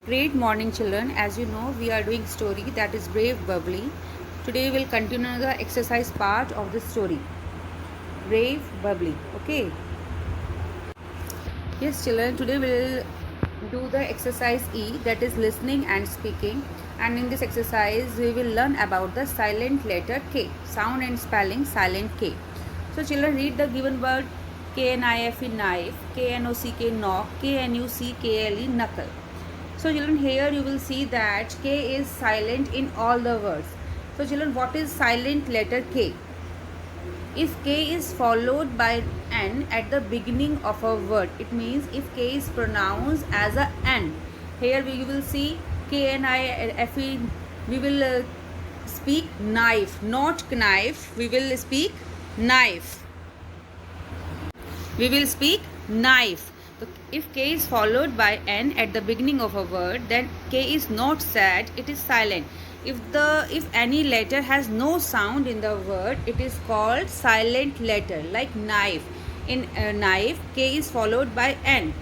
Great morning, children. As you know, we are doing story that is Brave Bubbly. Today we will continue the exercise part of the story. Brave Bubbly. Okay. Yes, children. Today we will do the exercise E, that is listening and speaking. And in this exercise, we will learn about the silent letter K, sound and spelling silent K. So, children, read the given word KNIFE knife, KNOCK knock, KNUCKLE knuckle. So children, here you will see that K is silent in all the words. So children, what is silent letter K? If K is followed by N at the beginning of a word, it means if K is pronounced as a N. Here we will see KNIFE, we will speak knife, not knife, we will speak knife. We will speak knife. So if K is followed by N at the beginning of a word, then K is not said, it is silent. If any letter has no sound in the word, it is called silent letter, like knife. In knife, K is followed by N.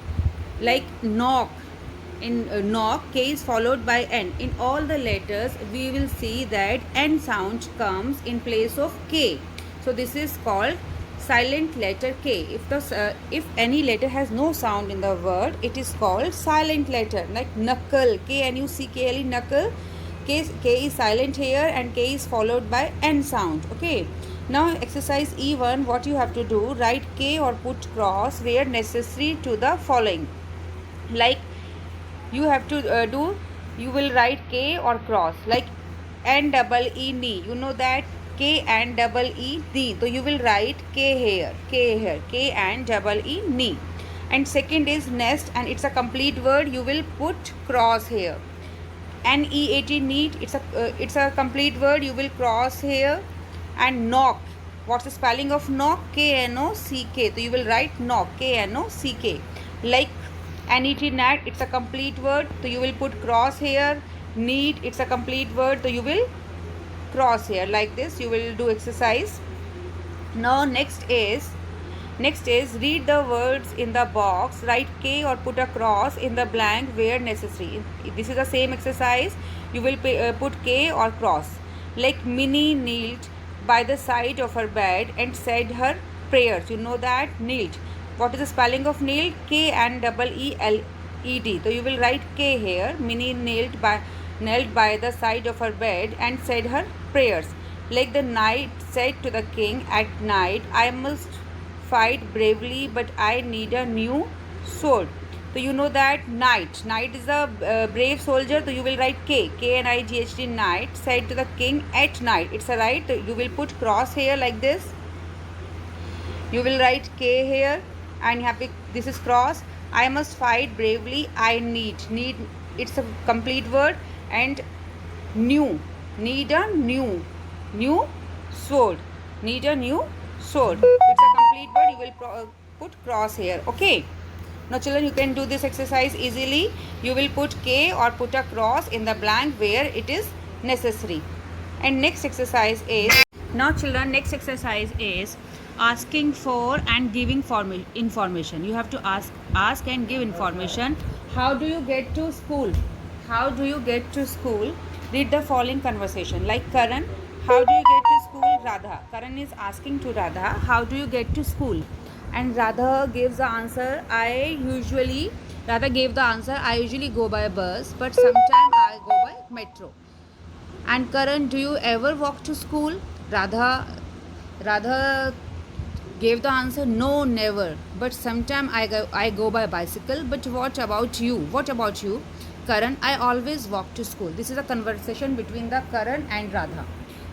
Like knock, in knock, K is followed by N. In all the letters, we will see that N sound comes in place of K. So this is called silent letter K. If any letter has no sound in the word, it is called silent letter, like knuckle, KNUCKLE knuckle. K is silent here and K is followed by N sound. Okay. Now exercise E1, what you have to do, write K or put cross where necessary to the following. Like you have to you will write K or cross, like NEE knee. You know that KNEE knee. So you will write K here, K and double E knee. And second is nest, and it's a complete word. You will put cross here. NEAT neat. It's a complete word. You will cross here. And knock. What's the spelling of knock? KNOCK. So you will write knock, KNOCK. Like NET nat, it's a complete word, so you will put cross here. Neat, it's a complete word, so you will cross here. Like this you will do exercise. Now next is read the words in the box, write K or put a cross in the blank where necessary. This is the same exercise. You will put K or cross. Like Minnie knelt by the side of her bed and said her prayers. You know that knelt. What is the spelling of knelt? KNEELED. So you will write K here. Minnie knelt by the side of her bed and said her prayers. Like the knight said to the king at night, I must fight bravely, but I need a new sword. So you know that knight is a brave soldier. So you will write KNIGHT knight said to the king at night. It's a right. You will put cross here like this. You will write K here. And this is cross. I must fight bravely. I need, it's a complete word. And new, need a new sword, need a new sword. It's a complete word. You will put cross here. Okay. Now children, you can do this exercise easily. You will put K or put a cross in the blank where it is necessary. And next exercise is, now children, next exercise is asking for and giving information. You have to ask and give information. How do you get to school? How do you get to school? Read the following conversation. Like Karan, how do you get to school? Radha. Karan is asking to Radha, how do you get to school? And Radha gives the answer, Radha gave the answer, I usually go by bus, but sometimes I go by metro. And Karan, do you ever walk to school? Radha gave the answer, no, never, but sometime I go by bicycle. But what about you? Karan, I always walk to school. This is a conversation between the Karan and Radha.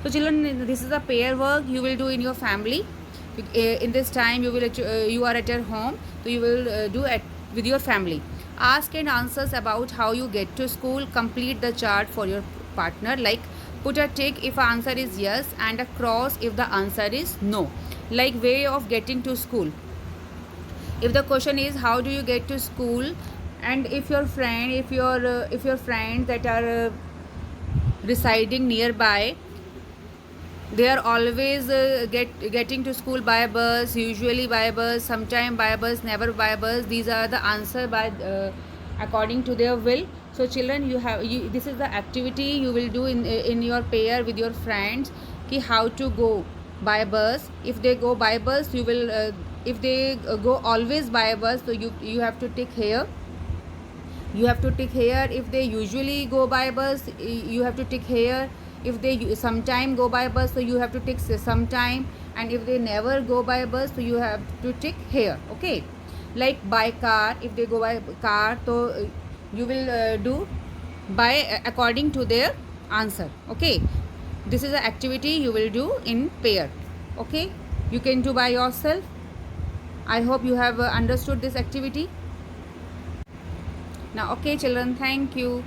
So children, this is a pair work you will do in your family. In this time you are at your home, so you will do it with your family. Ask and answers about how you get to school. Complete the chart for your partner. Like put a tick if answer is yes and a cross if the answer is no. Like way of getting to school. If the question is how do you get to school, and if your friends that are residing nearby, they are always getting to school by a bus, usually by a bus, sometime by a bus, never by a bus. These are the answer by according to their will. So children, this is the activity you will do in your pair with your friends, ki how to go by bus. If they go by bus, you will if they go always by bus, so you have to tick here. You have to tick here. If they usually go by bus, you have to tick here. If they sometime go by bus, so you have to tick sometime. And if they never go by bus, so you have to tick here. Okay, like by car, if they go by car, so you will do by according to their answer. Okay, this is the activity you will do in pair. Okay, you can do by yourself. I hope you have understood this activity now. Okay children, thank you.